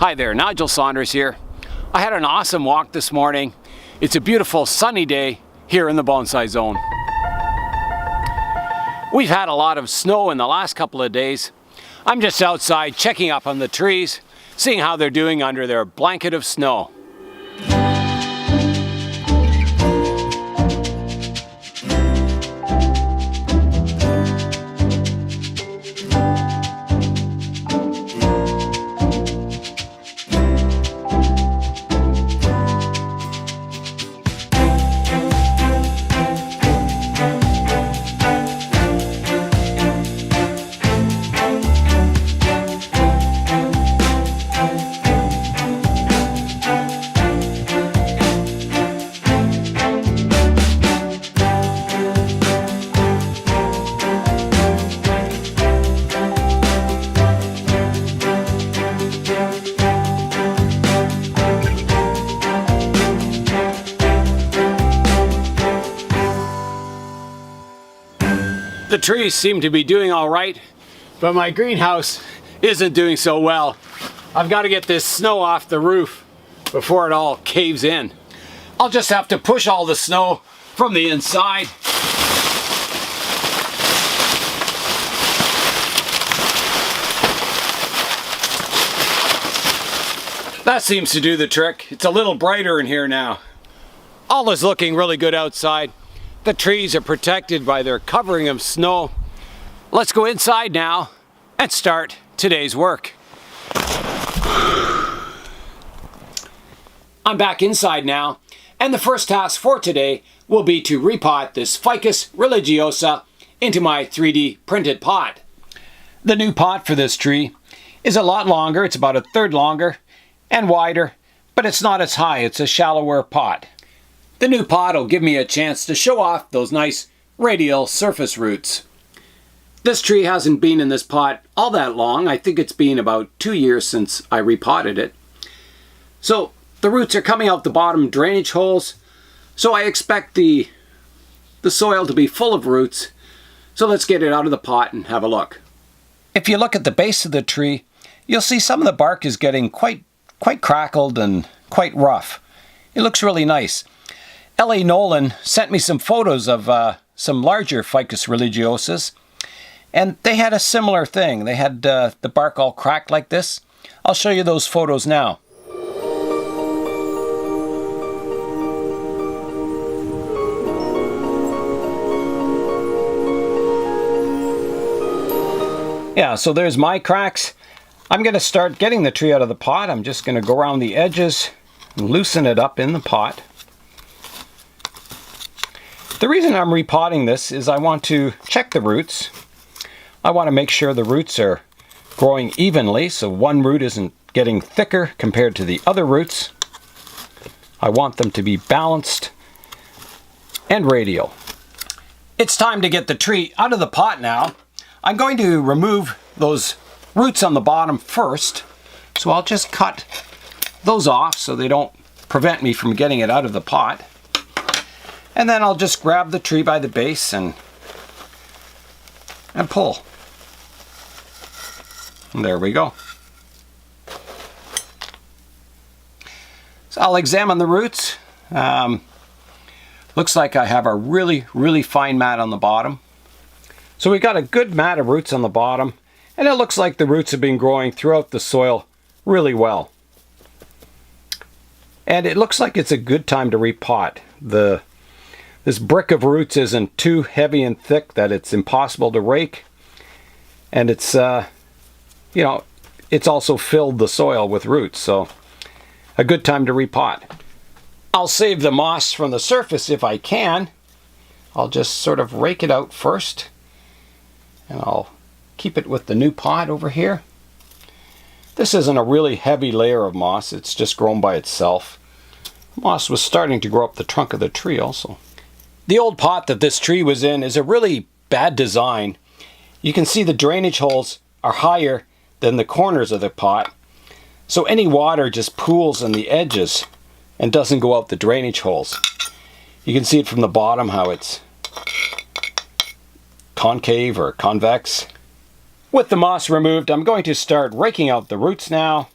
Hi there, Nigel Saunders here. I had an awesome walk this morning. It's a beautiful sunny day here in the bonsai zone. We've had a lot of snow in the last couple of days. I'm just outside checking up on the trees, seeing how they're doing under their blanket of snow. The trees seem to be doing all right, but my greenhouse isn't doing so well. I've got to get this snow off the roof before it all caves in. I'll just have to push all the snow from the inside. That seems to do the trick. It's a little brighter in here now. All is looking really good outside. The trees are protected by their covering of snow. Let's go inside now and start today's work. I'm back inside now, and the first task for today will be to repot this Ficus religiosa into my 3D printed pot. The new pot for this tree is a lot longer. It's about a third longer and wider, but it's not as high. It's a shallower pot. The new pot will give me a chance to show off those nice radial surface roots. This tree hasn't been in this pot all that long. I think it's been about 2 years since I repotted it. So the roots are coming out the bottom drainage holes. So I expect the soil to be full of roots. So let's get it out of the pot and have a look. If you look at the base of the tree, you'll see some of the bark is getting quite crackled and quite rough. It looks really nice. L.A. Nolan sent me some photos of some larger Ficus religiosas, and they had a similar thing. They had the bark all cracked like this. I'll show you those photos now. Yeah, so there's my cracks. I'm going to start getting the tree out of the pot. I'm just going to go around the edges and loosen it up in the pot. The reason I'm repotting this is I want to check the roots. I want to make sure the roots are growing evenly, so one root isn't getting thicker compared to the other roots. I want them to be balanced and radial. It's time to get the tree out of the pot now. I'm going to remove those roots on the bottom first, so I'll just cut those off so they don't prevent me from getting it out of the pot. And then I'll just grab the tree by the base and pull. And there we go. So I'll examine the roots. Looks like I have a really fine mat on the bottom. So we got a good mat of roots on the bottom, and it looks like the roots have been growing throughout the soil really well. And it looks like it's a good time to repot. This brick of roots isn't too heavy and thick that it's impossible to rake. And it's, it's also filled the soil with roots, so a good time to repot. I'll save the moss from the surface if I can. I'll just sort of rake it out first. And I'll keep it with the new pot over here. This isn't a really heavy layer of moss. It's just grown by itself. Moss was starting to grow up the trunk of the tree also. The old pot that this tree was in is a really bad design. You can see the drainage holes are higher than the corners of the pot. So any water just pools on the edges and doesn't go out the drainage holes. You can see it from the bottom how it's concave or convex. With the moss removed, I'm going to start raking out the roots now,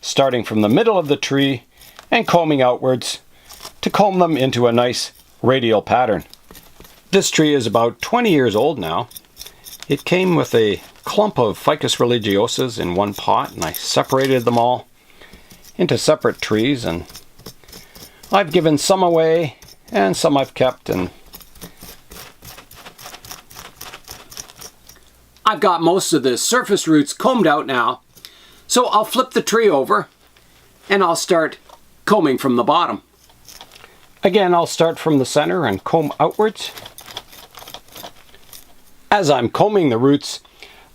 starting from the middle of the tree and combing outwards to comb them into a nice radial pattern. This tree is about 20 years old now. It came with a clump of Ficus religiosas in one pot, and I separated them all into separate trees, and I've given some away and some I've kept, and I've got most of the surface roots combed out now. So I'll flip the tree over and I'll start combing from the bottom. Again, I'll start from the center and comb outwards. As I'm combing the roots,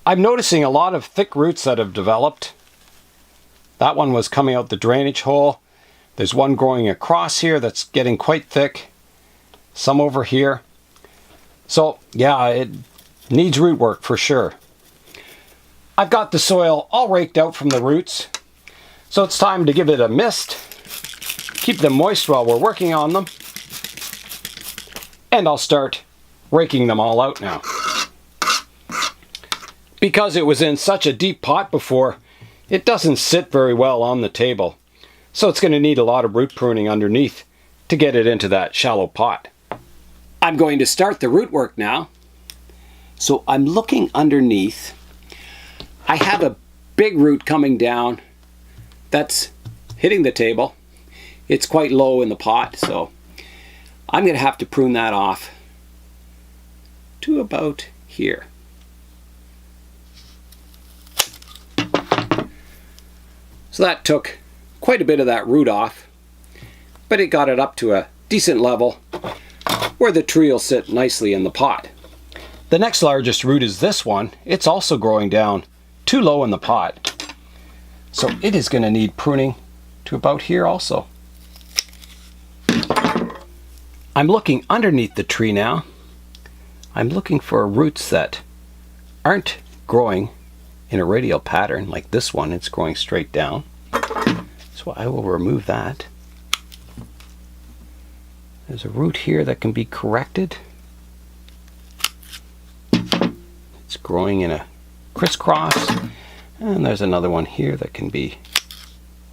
I'm noticing a lot of thick roots that have developed. That one was coming out the drainage hole. There's one growing across here that's getting quite thick. Some over here. So yeah, it needs root work for sure. I've got the soil all raked out from the roots, so it's time to give it a mist, keep them moist while we're working on them, and I'll start raking them all out now. Because it was in such a deep pot before, it doesn't sit very well on the table, so it's going to need a lot of root pruning underneath to get it into that shallow pot. I'm going to start the root work now. So I'm looking underneath. I have a big root coming down that's hitting the table. It's quite low in the pot, so I'm going to have to prune that off to about here. So that took quite a bit of that root off, but it got it up to a decent level where the tree will sit nicely in the pot. The next largest root is this one. It's also growing down too low in the pot, so it is going to need pruning to about here also. I'm looking underneath the tree now. I'm looking for roots that aren't growing in a radial pattern like this one. It's growing straight down, so I will remove that. There's a root here that can be corrected. It's growing in a crisscross, and there's another one here that can be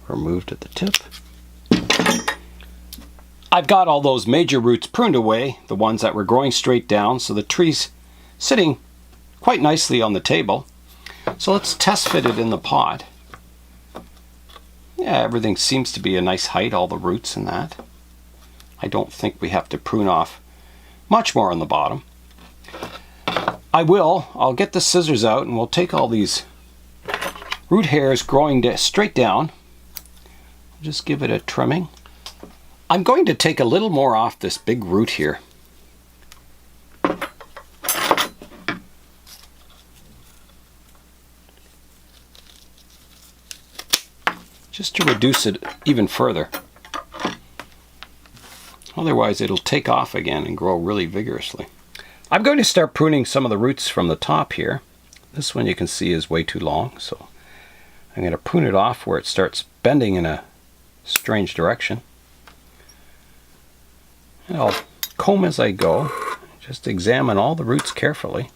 removed at the tip. I've got all those major roots pruned away, the ones that were growing straight down, so the tree's sitting quite nicely on the table. So let's test fit it in the pot. Yeah, everything seems to be a nice height, all the roots and that. I don't think we have to prune off much more on the bottom. I'll get the scissors out and we'll take all these root hairs growing straight down. Just give it a trimming. I'm going to take a little more off this big root here. Just to reduce it even further. Otherwise it'll take off again and grow really vigorously. I'm going to start pruning some of the roots from the top here. This one you can see is way too long, so I'm going to prune it off where it starts bending in a strange direction. And I'll comb as I go. Just examine all the roots carefully.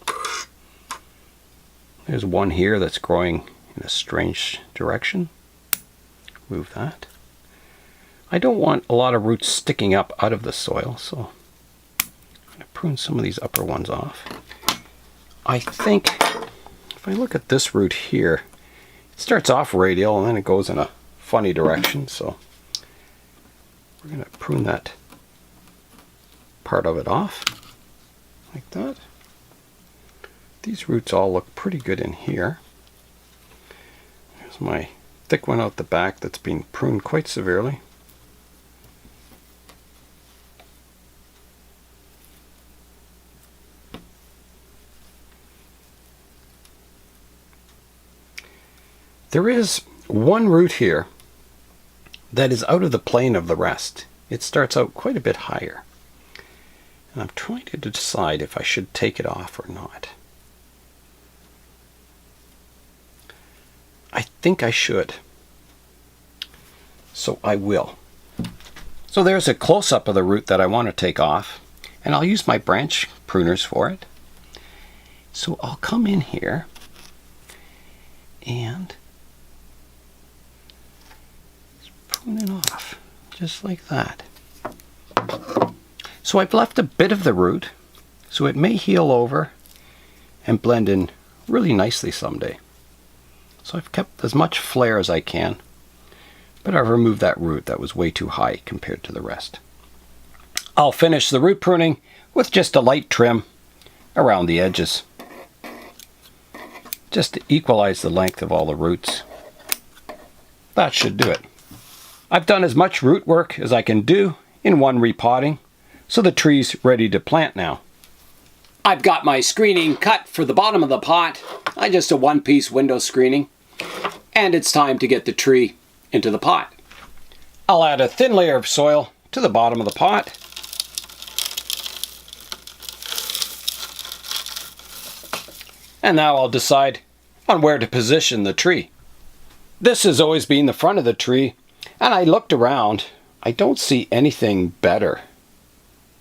There's one here that's growing in a strange direction. Move that. I don't want a lot of roots sticking up out of the soil, so I'm going to prune some of these upper ones off. I think if I look at this root here, it starts off radial and then it goes in a funny direction, so we're going to prune that part of it off like that. These roots all look pretty good in here. Here's my thick one out the back that's been pruned quite severely. There is one root here that is out of the plane of the rest. It starts out quite a bit higher. And I'm trying to decide if I should take it off or not. I think I should. So I will. So there's a close-up of the root that I want to take off. And I'll use my branch pruners for it. So I'll come in here and pruning off, just like that. So I've left a bit of the root, so it may heal over and blend in really nicely someday. So I've kept as much flare as I can, but I've removed that root that was way too high compared to the rest. I'll finish the root pruning with just a light trim around the edges, just to equalize the length of all the roots. That should do it. I've done as much root work as I can do in one repotting, so the tree's ready to plant now. I've got my screening cut for the bottom of the pot, just a one-piece window screening, and it's time to get the tree into the pot. I'll add a thin layer of soil to the bottom of the pot. And now I'll decide on where to position the tree. This has always been the front of the tree, and I looked around. I don't see anything better.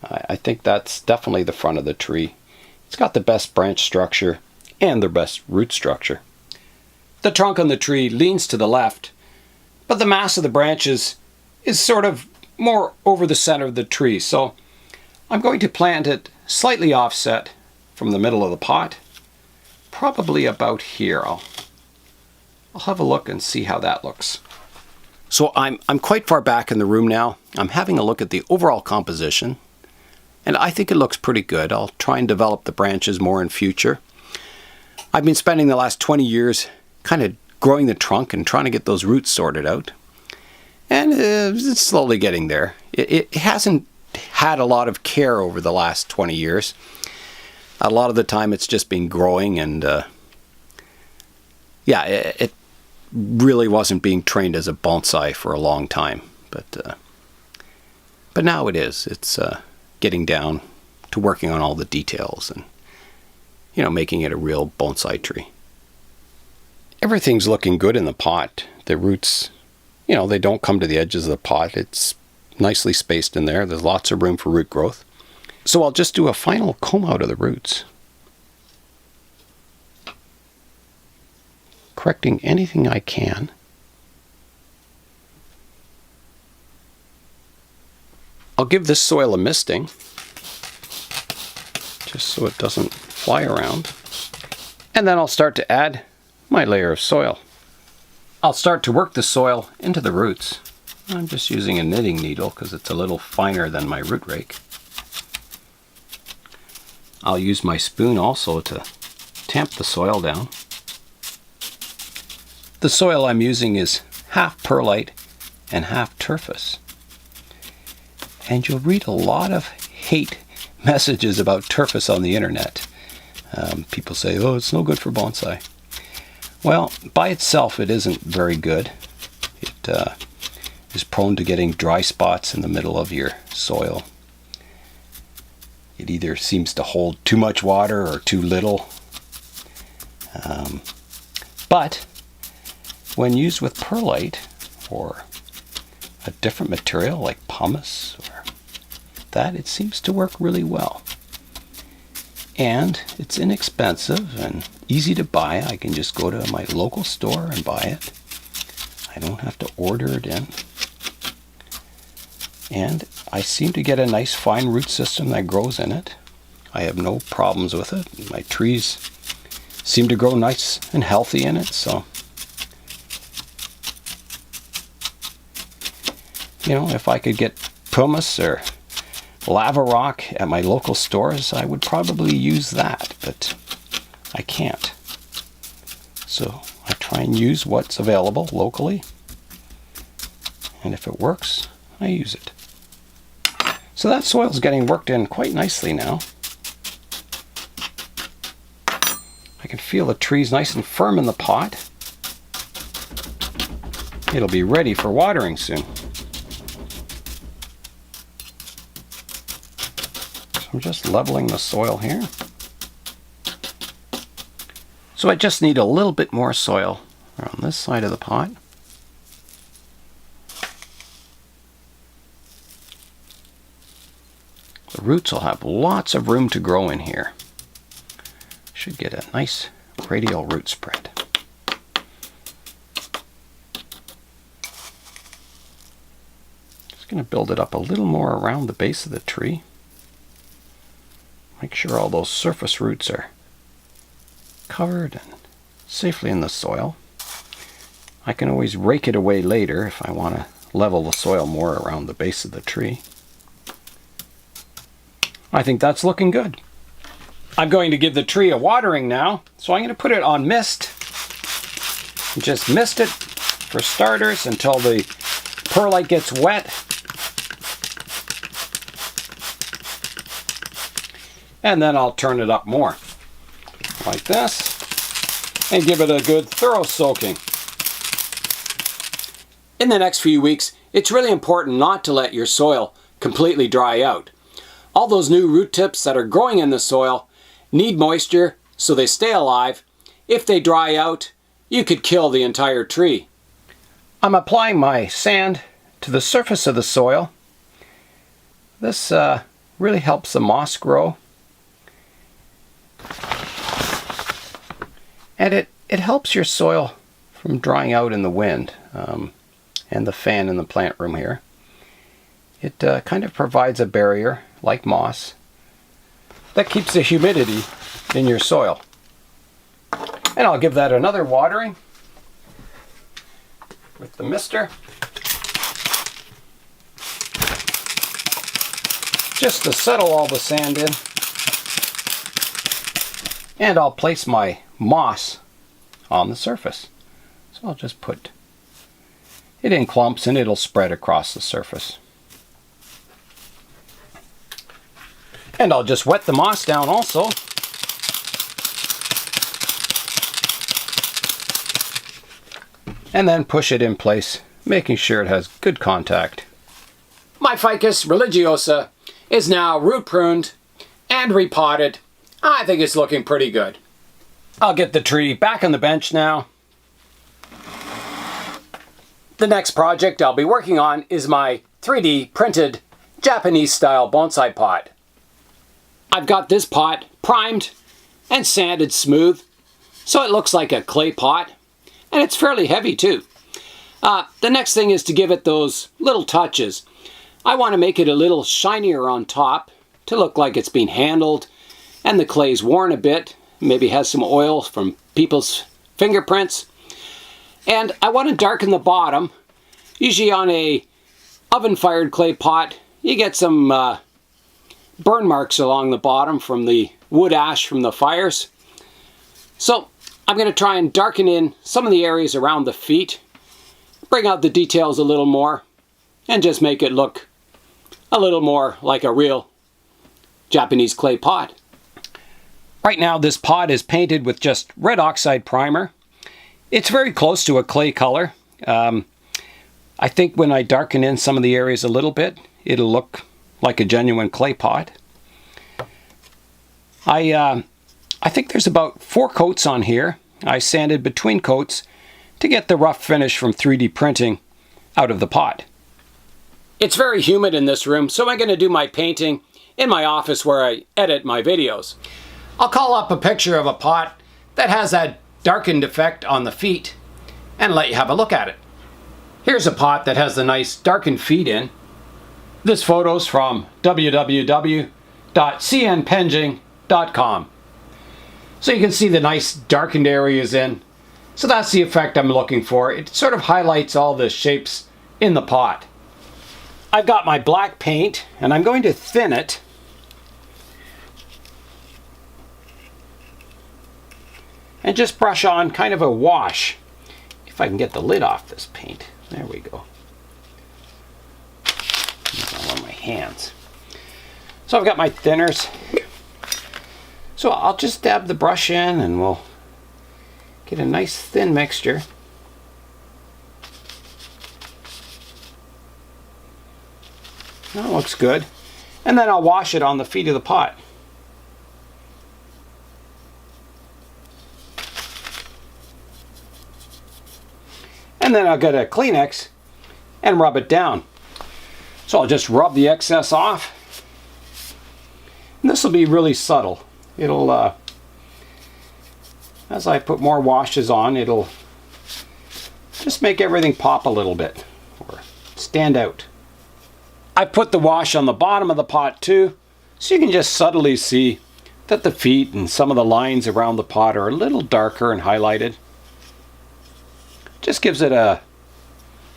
I think that's definitely the front of the tree. It's got the best branch structure and the best root structure. The trunk on the tree leans to the left, but the mass of the branches is sort of more over the center of the tree, so I'm going to plant it slightly offset from the middle of the pot, probably about here. I'll have a look and see how that looks. So I'm quite far back in the room now. I'm having a look at the overall composition, and I think it looks pretty good. I'll try and develop the branches more in future. I've been spending the last 20 years kind of growing the trunk and trying to get those roots sorted out. And it's slowly getting there. It hasn't had a lot of care over the last 20 years. A lot of the time it's just been growing, and it really wasn't being trained as a bonsai for a long time. But now it is. It's getting down to working on all the details and, making it a real bonsai tree. Everything's looking good in the pot. The roots, they don't come to the edges of the pot. It's nicely spaced in there. There's lots of room for root growth. So I'll just do a final comb out of the roots, correcting anything I can. I'll give this soil a misting, just so it doesn't fly around. And then I'll start to add my layer of soil. I'll start to work the soil into the roots. I'm just using a knitting needle because it's a little finer than my root rake. I'll use my spoon also to tamp the soil down. The soil I'm using is half perlite and half turfus. And you'll read a lot of hate messages about turfus on the internet. People say, oh, it's no good for bonsai. Well, by itself it isn't very good. It is prone to getting dry spots in the middle of your soil. It either seems to hold too much water or too little. But when used with perlite or a different material like pumice or that, it seems to work really well. And it's inexpensive and easy to buy. I can just go to my local store and buy it. I don't have to order it in. And I seem to get a nice fine root system that grows in it. I have no problems with it. My trees seem to grow nice and healthy in it, so if I could get pumice or lava rock at my local stores, I would probably use that, but I can't. So I try and use what's available locally, and if it works, I use it. So that soil's getting worked in quite nicely now. I can feel the trees nice and firm in the pot. It'll be ready for watering soon. So I'm just leveling the soil here. So I just need a little bit more soil around this side of the pot. The roots will have lots of room to grow in here. Should get a nice radial root spread. Just going to build it up a little more around the base of the tree. Make sure all those surface roots are covered and safely in the soil. I can always rake it away later if I want to level the soil more around the base of the tree. I think that's looking good. I'm going to give the tree a watering now, so I'm going to put it on mist. Just mist it for starters until the perlite gets wet. And then I'll turn it up more, like this, and give it a good thorough soaking. In the next few weeks, it's really important not to let your soil completely dry out. All those new root tips that are growing in the soil need moisture so they stay alive. If they dry out, you could kill the entire tree. I'm applying my sand to the surface of the soil. This really helps the moss grow. And it helps your soil from drying out in the wind and the fan in the plant room here. It kind of provides a barrier, like moss, that keeps the humidity in your soil. And I'll give that another watering with the mister, just to settle all the sand in. And I'll place my moss on the surface. So I'll just put it in clumps and it'll spread across the surface. And I'll just wet the moss down also. And then push it in place, making sure it has good contact. My Ficus religiosa is now root pruned and repotted. I think it's looking pretty good. I'll get the tree back on the bench now. The next project I'll be working on is my 3D printed Japanese style bonsai pot. I've got this pot primed and sanded smooth so it looks like a clay pot, and it's fairly heavy too. The next thing is to give it those little touches. I want to make it a little shinier on top to look like it's been handled and the clay's worn a bit, maybe has some oil from people's fingerprints. And I want to darken the bottom. Usually on a oven-fired clay pot, you get some burn marks along the bottom from the wood ash from the fires. So I'm going to try and darken in some of the areas around the feet, bring out the details a little more, and just make it look a little more like a real Japanese clay pot. Right now this pot is painted with just red oxide primer. It's very close to a clay color. I think when I darken in some of the areas a little bit, it'll look like a genuine clay pot. I think there's about 4 coats on here. I sanded between coats to get the rough finish from 3D printing out of the pot. It's very humid in this room, so I'm going to do my painting in my office where I edit my videos. I'll call up a picture of a pot that has that darkened effect on the feet and let you have a look at it. Here's a pot that has the nice darkened feet in. This photo's from www.cnpenjing.com. So you can see the nice darkened areas in. So that's the effect I'm looking for. It sort of highlights all the shapes in the pot. I've got my black paint and I'm going to thin it. And just brush on kind of a wash. If I can get the lid off this paint. There we go. All on my hands. So I've got my thinners. So I'll just dab the brush in and we'll get a nice thin mixture. That looks good. And then I'll wash it on the feet of the pot. And then I'll get a Kleenex and rub it down. So I'll just rub the excess off. And this will be really subtle. It'll, as I put more washes on, it'll just make everything pop a little bit or stand out. I put the wash on the bottom of the pot too, so you can just subtly see that the feet and some of the lines around the pot are a little darker and highlighted. Just gives it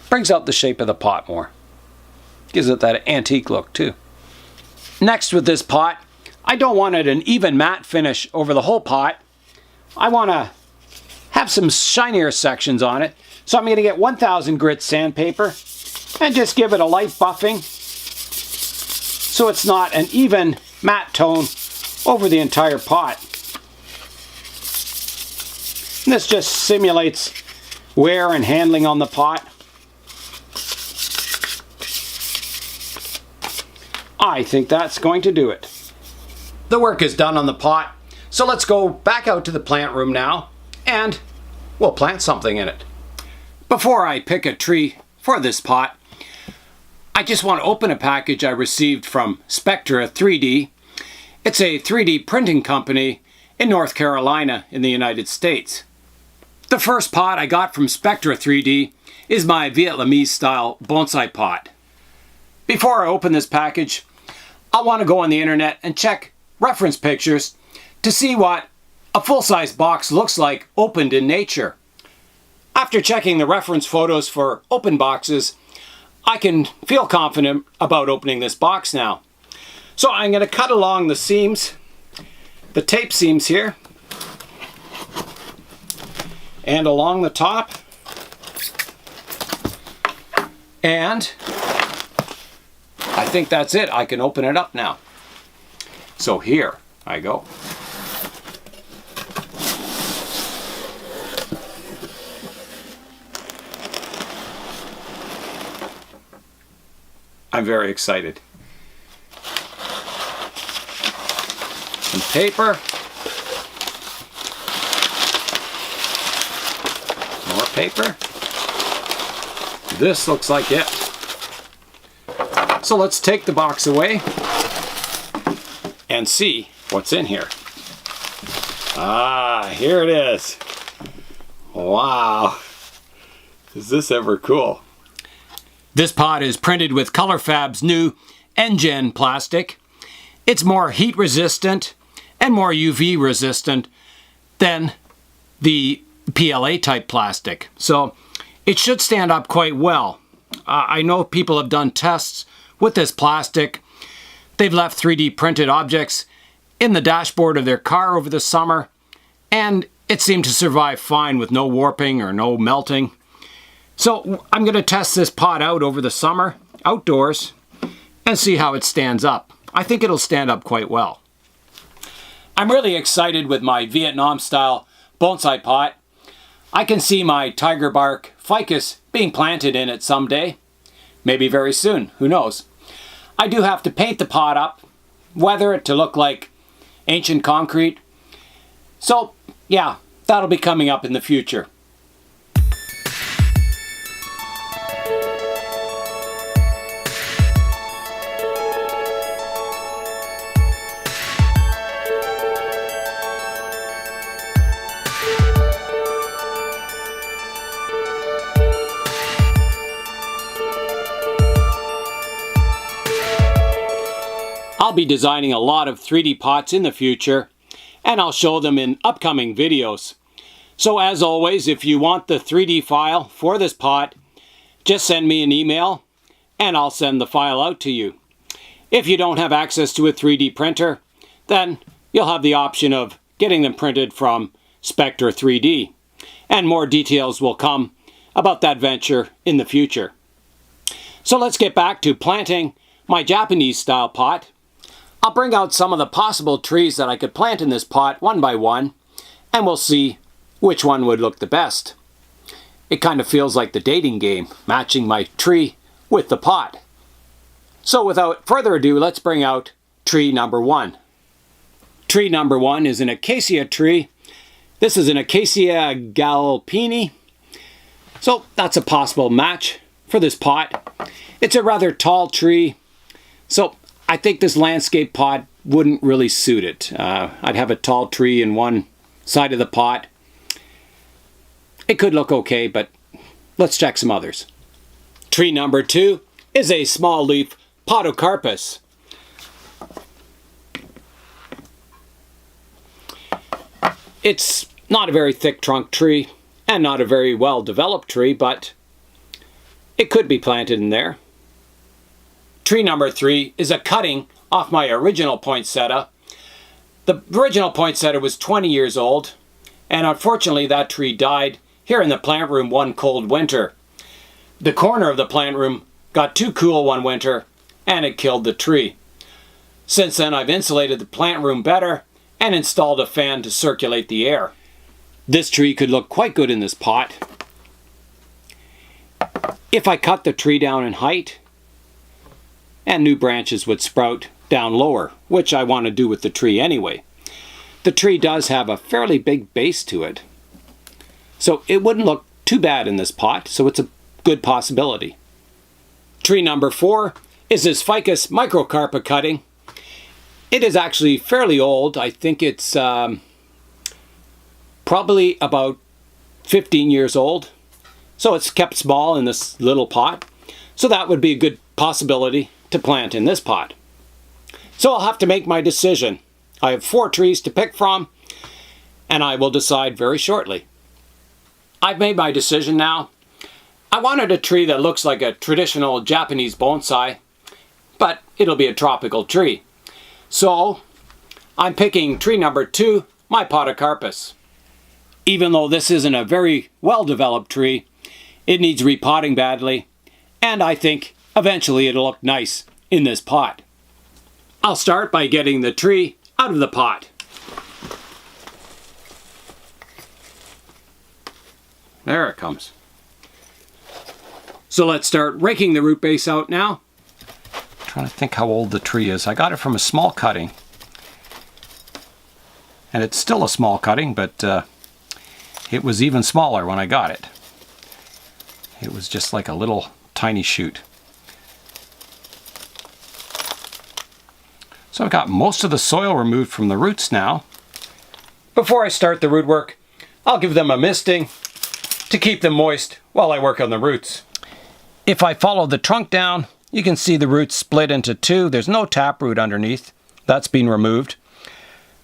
brings out the shape of the pot more. Gives it that antique look too. Next with this pot, I don't want it an even matte finish over the whole pot. I want to have some shinier sections on it. So I'm going to get 1000 grit sandpaper and just give it a light buffing so it's not an even matte tone over the entire pot. And this just simulates wear and handling on the pot. I think that's going to do it. The work is done on the pot, so let's go back out to the plant room now and we'll plant something in it. Before I pick a tree for this pot, I just want to open a package I received from Spectra 3D. It's a 3D printing company in North Carolina in the United States. The first pot I got from Spectra 3D is my Vietnamese style bonsai pot. Before I open this package, I want to go on the internet and check reference pictures to see what a full-size box looks like opened in nature. After checking the reference photos for open boxes, I can feel confident about opening this box now. So I'm going to cut along the seams, the tape seams here, and along the top, and I think that's it. I can open it up now. So here I go. I'm very excited. Some paper. More paper. This looks like it. So let's take the box away and see what's in here. Ah, here it is. Wow. Is this ever cool? This pot is printed with ColorFab's new nGen plastic. It's more heat resistant and more UV resistant than the PLA type plastic. So it should stand up quite well. I know people have done tests with this plastic. They've left 3D printed objects in the dashboard of their car over the summer, and it seemed to survive fine with no warping or no melting. So I'm going to test this pot out over the summer, outdoors, and see how it stands up. I think it'll stand up quite well. I'm really excited with my Vietnam style bonsai pot. I can see my tiger bark ficus being planted in it someday. Maybe very soon, who knows. I do have to paint the pot up, weather it to look like ancient concrete. So yeah, that'll be coming up in the future. I'll be designing a lot of 3D pots in the future, and I'll show them in upcoming videos. So as always, if you want the 3D file for this pot, just send me an email and I'll send the file out to you. If you don't have access to a 3D printer, then you'll have the option of getting them printed from Spectra 3D. And more details will come about that venture in the future. So let's get back to planting my Japanese style pot. I'll bring out some of the possible trees that I could plant in this pot one by one, and we'll see which one would look the best. It kind of feels like the dating game, matching my tree with the pot. So without further ado, let's bring out tree number one. Tree number one is an acacia tree. This is an Acacia galpini. So that's a possible match for this pot. It's a rather tall tree, so I think this landscape pot wouldn't really suit it. I'd have a tall tree in one side of the pot. It could look okay, but let's check some others. Tree number two is a small leaf Podocarpus. It's not a very thick trunk tree and not a very well developed tree, but it could be planted in there. Tree number 3 is a cutting off my original poinsettia. The original poinsettia was 20 years old, and unfortunately that tree died here in the plant room one cold winter. The corner of the plant room got too cool one winter and it killed the tree. Since then I've insulated the plant room better and installed a fan to circulate the air. This tree could look quite good in this pot. If I cut the tree down in height, and new branches would sprout down lower, which I want to do with the tree anyway. The tree does have a fairly big base to it, so it wouldn't look too bad in this pot, so it's a good possibility. Tree number 4 is this Ficus microcarpa cutting. It is actually fairly old. I think it's probably about 15 years old. So it's kept small in this little pot. So that would be a good possibility to plant in this pot. So I'll have to make my decision. I have 4 trees to pick from, and I will decide very shortly. I've made my decision now. I wanted a tree that looks like a traditional Japanese bonsai, but it'll be a tropical tree. So I'm picking tree number 2, my Podocarpus. Even though this isn't a very well-developed tree, it needs repotting badly, and I think eventually it'll look nice in this pot. I'll start by getting the tree out of the pot. There it comes. So let's start raking the root base out now. I'm trying to think how old the tree is. I got it from a small cutting. And it's still a small cutting, but it was even smaller when I got it. It was just like a little tiny shoot. So I've got most of the soil removed from the roots now. Before I start the root work, I'll give them a misting to keep them moist while I work on the roots. If I follow the trunk down, you can see the roots split into 2. There's no taproot underneath. That's been removed.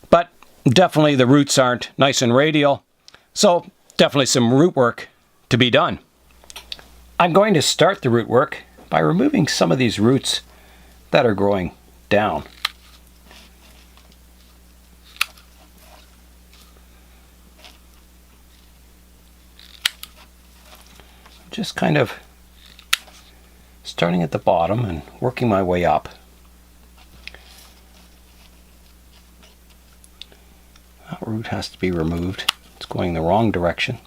But definitely the roots aren't nice and radial, so definitely some root work to be done. I'm going to start the root work by removing some of these roots that are growing down. Just kind of starting at the bottom and working my way up. That root has to be removed. It's going the wrong direction.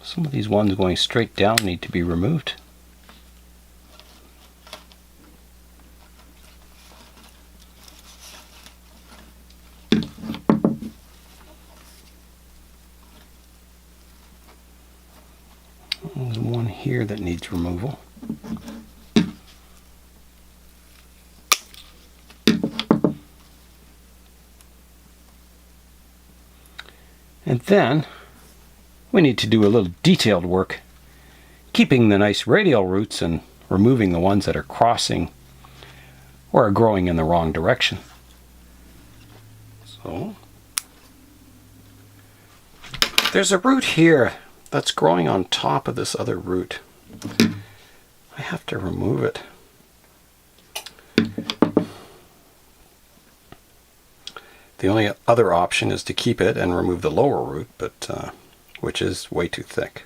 Some of these ones going straight down need to be removed. There's one here that needs removal. And then we need to do a little detailed work, keeping the nice radial roots and removing the ones that are crossing or are growing in the wrong direction. So there's a root here that's growing on top of this other root. I have to remove it. The only other option is to keep it and remove the lower root, but which is way too thick.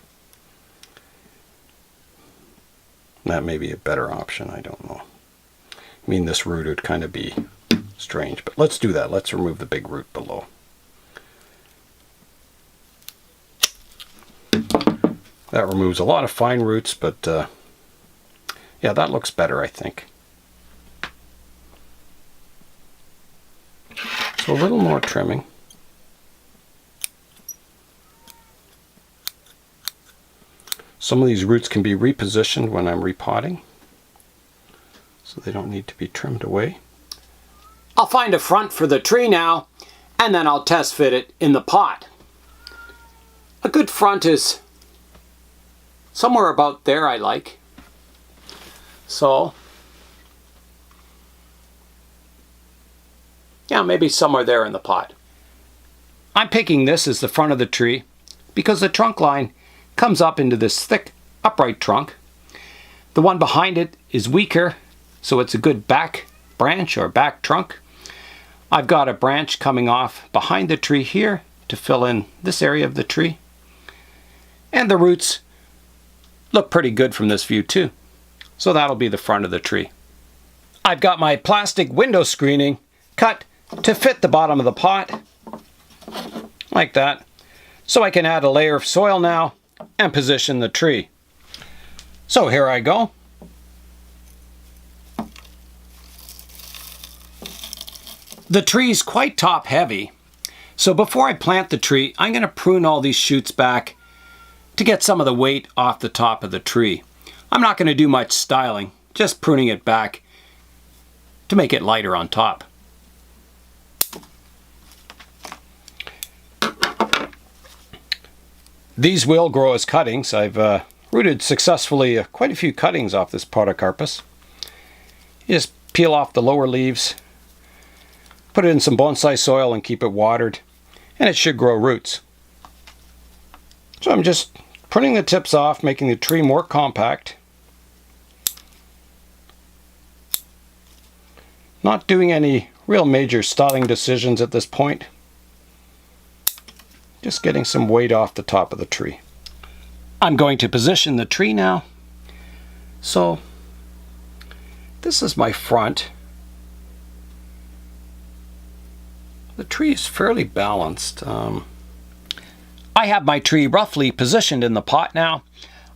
That may be a better option, I don't know. I mean, this root would kind of be strange, but let's do that. Let's remove the big root below. That removes a lot of fine roots, but yeah, that looks better, I think. So a little more trimming. Some of these roots can be repositioned when I'm repotting, so they don't need to be trimmed away. I'll find a front for the tree now, and then I'll test fit it in the pot. A good front is somewhere about there, I like. So, yeah, maybe somewhere there in the pot. I'm picking this as the front of the tree because the trunk line comes up into this thick upright trunk. The one behind it is weaker, so it's a good back branch or back trunk. I've got a branch coming off behind the tree here to fill in this area of the tree. And the roots look pretty good from this view too. So that'll be the front of the tree. I've got my plastic window screening cut to fit the bottom of the pot, like that. So I can add a layer of soil now and position the tree. So here I go. The tree's quite top heavy, so before I plant the tree, I'm going to prune all these shoots back to get some of the weight off the top of the tree. I'm not going to do much styling, just pruning it back to make it lighter on top. These will grow as cuttings. I've rooted successfully quite a few cuttings off this Podocarpus. You just peel off the lower leaves, put it in some bonsai soil and keep it watered, and it should grow roots. So I'm just pruning the tips off, making the tree more compact. Not doing any real major styling decisions at this point. Just getting some weight off the top of the tree. I'm going to position the tree now. So this is my front. The tree is fairly balanced. I have my tree roughly positioned in the pot now.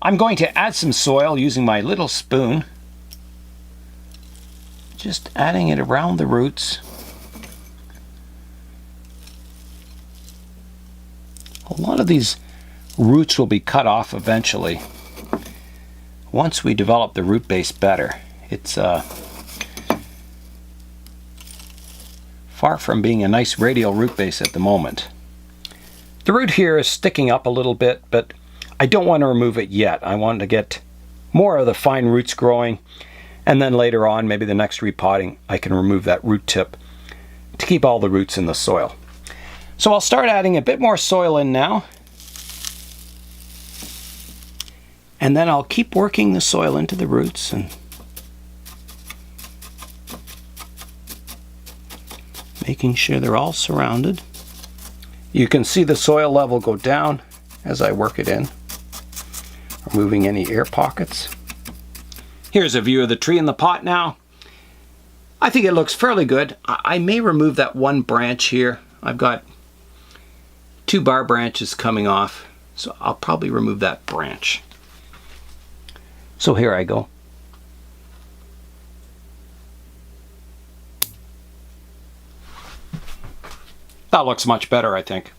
I'm going to add some soil using my little spoon. Just adding it around the roots. A lot of these roots will be cut off eventually. Once we develop the root base better. It's far from being a nice radial root base at the moment. The root here is sticking up a little bit, but I don't want to remove it yet. I want to get more of the fine roots growing, and then later on, maybe the next repotting, I can remove that root tip to keep all the roots in the soil. So I'll start adding a bit more soil in now, and then I'll keep working the soil into the roots and making sure they're all surrounded. You can see the soil level go down as I work it in, removing any air pockets. Here's a view of the tree in the pot now. I think it looks fairly good. I may remove that one branch here. I've got 2 bar branches coming off, so I'll probably remove that branch. So here I go. That looks much better, I think.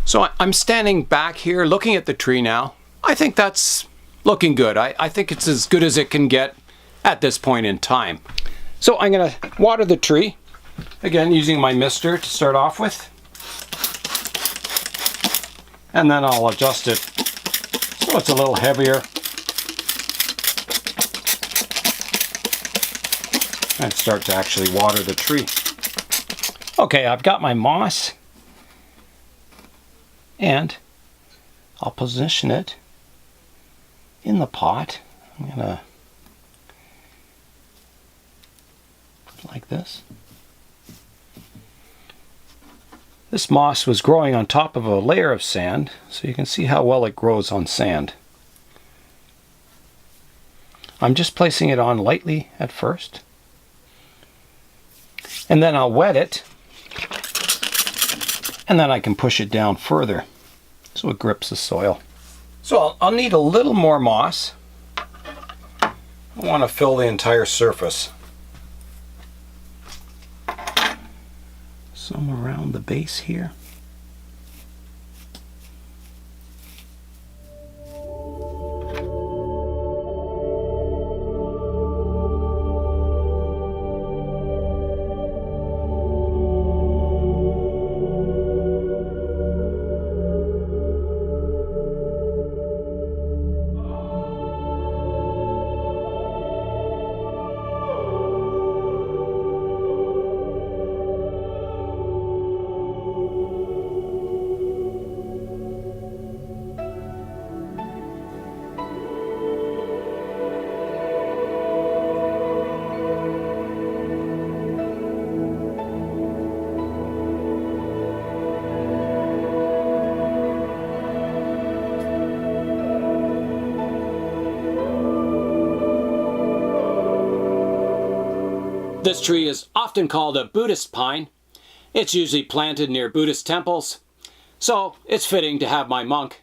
So I'm standing back here looking at the tree now. I think that's looking good. I think it's as good as it can get at this point in time. So I'm going to water the tree, again using my mister to start off with. And then I'll adjust it so it's a little heavier. And start to actually water the tree. Okay, I've got my moss, and I'll position it in the pot. I'm going to put it like this. This moss was growing on top of a layer of sand, so you can see how well it grows on sand. I'm just placing it on lightly at first, and then I'll wet it. And then I can push it down further so it grips the soil. So I'll need a little more moss. I want to fill the entire surface. Some around the base here. This tree is often called a Buddhist pine. It's usually planted near Buddhist temples, so it's fitting to have my monk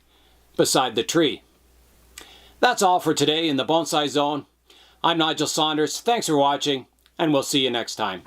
beside the tree. That's all for today in the Bonsai Zone. I'm Nigel Saunders. Thanks for watching, and we'll see you next time.